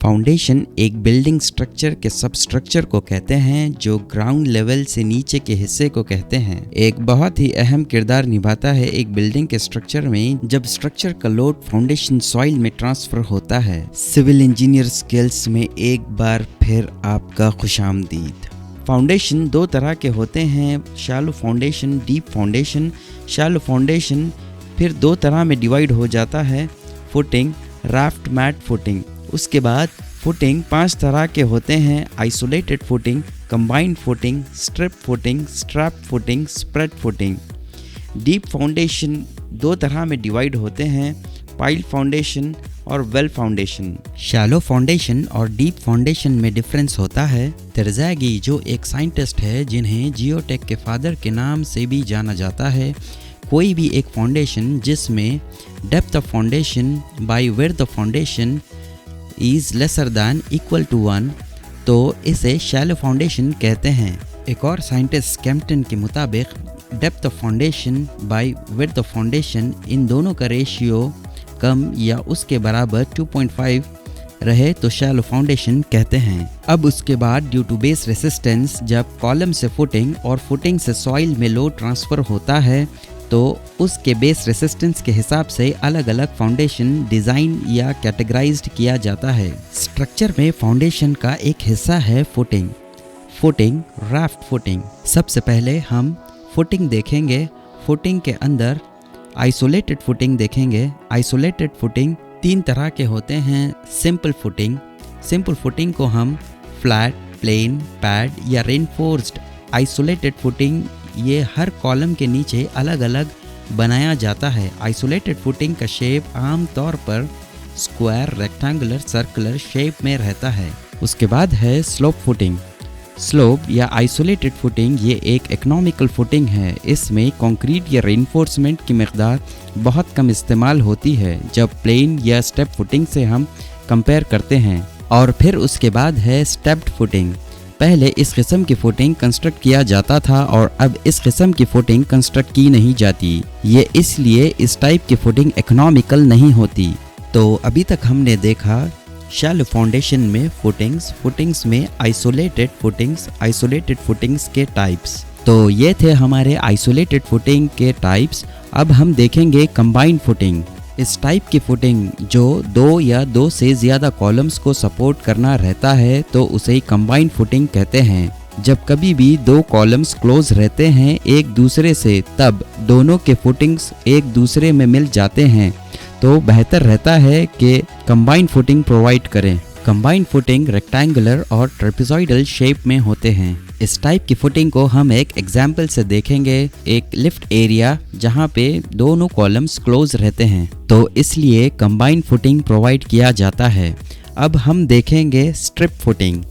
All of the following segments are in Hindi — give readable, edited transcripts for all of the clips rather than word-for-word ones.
फाउंडेशन एक बिल्डिंग स्ट्रक्चर के सब स्ट्रक्चर को कहते हैं जो ग्राउंड लेवल से नीचे के हिस्से को कहते हैं। एक बहुत ही अहम किरदार निभाता है एक बिल्डिंग के स्ट्रक्चर में जब स्ट्रक्चर का लोड फाउंडेशन सॉइल में ट्रांसफर होता है। सिविल इंजीनियर स्किल्स में एक बार फिर आपका खुशामदीद। फाउंडेशन दो तरह के होते हैं, shallow foundation, deep foundation. Shallow foundation फिर दो तरह में डिवाइड हो जाता है, फुटिंग, राफ्ट मैट फुटिंग। उसके बाद फुटिंग 5 तरह के होते हैं, isolated footing, combined footing, strip footing, strap footing, spread footing. Deep foundation दो तरह में डिवाइड होते हैं, पाइल फाउंडेशन और वेल फाउंडेशन। शैलो फाउंडेशन और डीप फाउंडेशन में डिफरेंस होता है। तेरज़ागी जो एक साइंटिस्ट है जिन्हें जियोटेक के फादर के नाम से भी जाना जाता है, कोई भी एक फाउंडेशन जिसमें depth of foundation by width of foundation is lesser than equal to 1 तो इसे शैलो फाउंडेशन कहते हैं। एक और साइंटिस्ट कैम्पटन के मुताबिक depth of foundation by width of foundation इन दोनों का रेशियो कम या उसके बराबर 2.5 रहे तो शैलो फाउंडेशन कहते हैं। अब उसके बाद ड्यू टू बेस रेसिस्टेंस जब कॉलम से फुटिंग और फुटिंग से सॉइल में लोड ट्रांसफ़र होता है तो उसके बेस रेसिस्टेंस के हिसाब से अलग अलग फाउंडेशन डिज़ाइन या कैटेगराइज्ड किया जाता है। स्ट्रक्चर में फाउंडेशन का एक हिस्सा है फुटिंग, राफ्ट फुटिंग। सबसे पहले हम फुटिंग देखेंगे। फुटिंग के अंदर आइसोलेटेड फुटिंग देखेंगे। आइसोलेटेड फुटिंग 3 तरह के होते हैं, सिंपल फुटिंग को हम फ्लैट, प्लेन, पैड या रेनफोर्स्ड। आइसोलेटेड फुटिंग ये हर कॉलम के नीचे अलग अलग बनाया जाता है। आइसोलेटेड फुटिंग का शेप आम तौर पर स्क्वायर, रेक्टेंगुलर, सर्कुलर शेप में रहता है। उसके बाद है स्लोप या आइसोलेटेड फुटिंग। ये एक इकोनॉमिकल फुटिंग है। इसमें कंक्रीट या रेनफोर्समेंट की मिकदार बहुत कम इस्तेमाल होती है जब प्लेन या स्टेप फुटिंग से हम कंपेयर करते हैं। और फिर उसके बाद है स्टेप्ड फुटिंग। पहले इस किस्म की फुटिंग कंस्ट्रक्ट किया जाता था और अब इस किस्म की फुटिंग कंस्ट्रक्ट की नहीं जाती। ये इसलिए इस टाइप की फुटिंग इकोनॉमिकल नहीं होती। तो अभी तक हमने देखा शैलो फाउंडेशन में फुटिंग्स में आइसोलेटेड फुटिंग्स के टाइप्स। तो ये थे हमारे आइसोलेटेड फुटिंग के टाइप्स। अब हम देखेंगे कंबाइंड फुटिंग। इस टाइप की फुटिंग जो 2 या 2 से ज़्यादा कॉलम्स को सपोर्ट करना रहता है तो उसे कंबाइंड फुटिंग कहते हैं। जब कभी भी 2 कॉलम्स क्लोज रहते हैं एक दूसरे से तब दोनों के फुटिंग्स एक दूसरे में मिल जाते हैं तो बेहतर रहता है कि कंबाइंड फुटिंग प्रोवाइड करें। कंबाइंड फुटिंग रेक्टेंगुलर और ट्रेपेजॉइडल शेप में होते हैं। इस टाइप की फुटिंग को हम एक एग्जाम्पल से देखेंगे। एक लिफ्ट एरिया जहां पे दोनों कॉलम्स क्लोज रहते हैं तो इसलिए कंबाइंड फुटिंग प्रोवाइड किया जाता है। अब हम देखेंगे स्ट्रिप फुटिंग।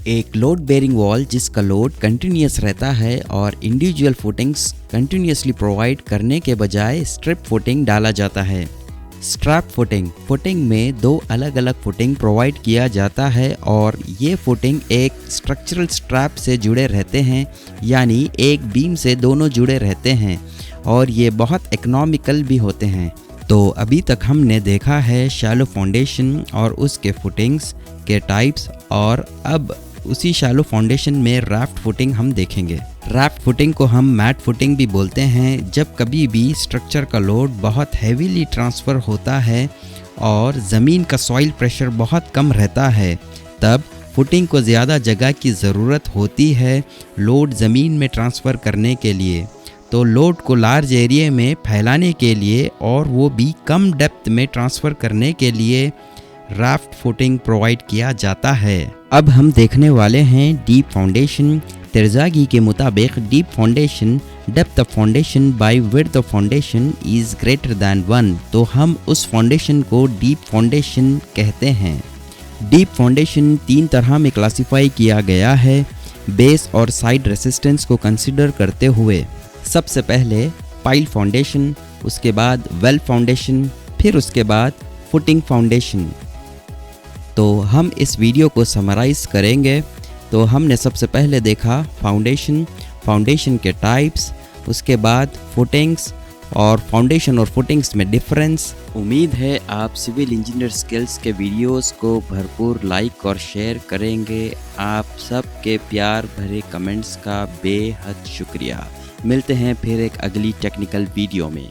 एक लोड बेयरिंग वॉल जिसका लोड कंटिन्यूस रहता है और इंडिविजुअल फुटिंग्स कंटिन्यूसली प्रोवाइड करने के बजाय स्ट्रिप फुटिंग डाला जाता है। स्ट्रैप फुटिंग में 2 अलग अलग फुटिंग प्रोवाइड किया जाता है और ये फुटिंग एक स्ट्रक्चरल स्ट्रैप से जुड़े रहते हैं, यानी एक बीम से दोनों जुड़े रहते हैं और ये बहुत इकोनॉमिकल भी होते हैं। तो अभी तक हमने देखा है शैलो फाउंडेशन और उसके फुटिंग्स के टाइप्स और अब उसी शैलो फाउंडेशन में राफ्ट फुटिंग हम देखेंगे। राफ्ट फुटिंग को हम मैट फुटिंग भी बोलते हैं। जब कभी भी स्ट्रक्चर का लोड बहुत हैवीली ट्रांसफ़र होता है और ज़मीन का सॉइल प्रेशर बहुत कम रहता है तब फुटिंग को ज़्यादा जगह की ज़रूरत होती है लोड ज़मीन में ट्रांसफ़र करने के लिए। तो लोड को लार्ज एरिया में फैलाने के लिए और वो भी कम डेप्थ में ट्रांसफ़र करने के लिए राफ्ट फुटिंग प्रोवाइड किया जाता है। अब हम देखने वाले हैं डीप फाउंडेशन। तेरज़ागी के मुताबिक deep foundation depth of foundation by width of foundation is greater than 1 तो हम उस फाउंडेशन को डीप फाउंडेशन कहते हैं। डीप फाउंडेशन 3 तरह में क्लासिफाई किया गया है बेस और साइड रेसिस्टेंस को कंसिडर करते हुए। सबसे पहले पाइल फाउंडेशन, उसके बाद वेल फाउंडेशन, फिर उसके बाद फुटिंग फाउंडेशन। तो हम इस वीडियो को समराइज़ करेंगे। तो हमने सबसे पहले देखा फाउंडेशन के टाइप्स, उसके बाद और फाउंडेशन और फुटिंग्स में डिफरेंस। उम्मीद है आप सिविल इंजीनियर स्किल्स के वीडियोस को भरपूर लाइक और शेयर करेंगे। आप सबके प्यार भरे कमेंट्स का बेहद शुक्रिया। मिलते हैं फिर एक अगली टेक्निकल वीडियो में।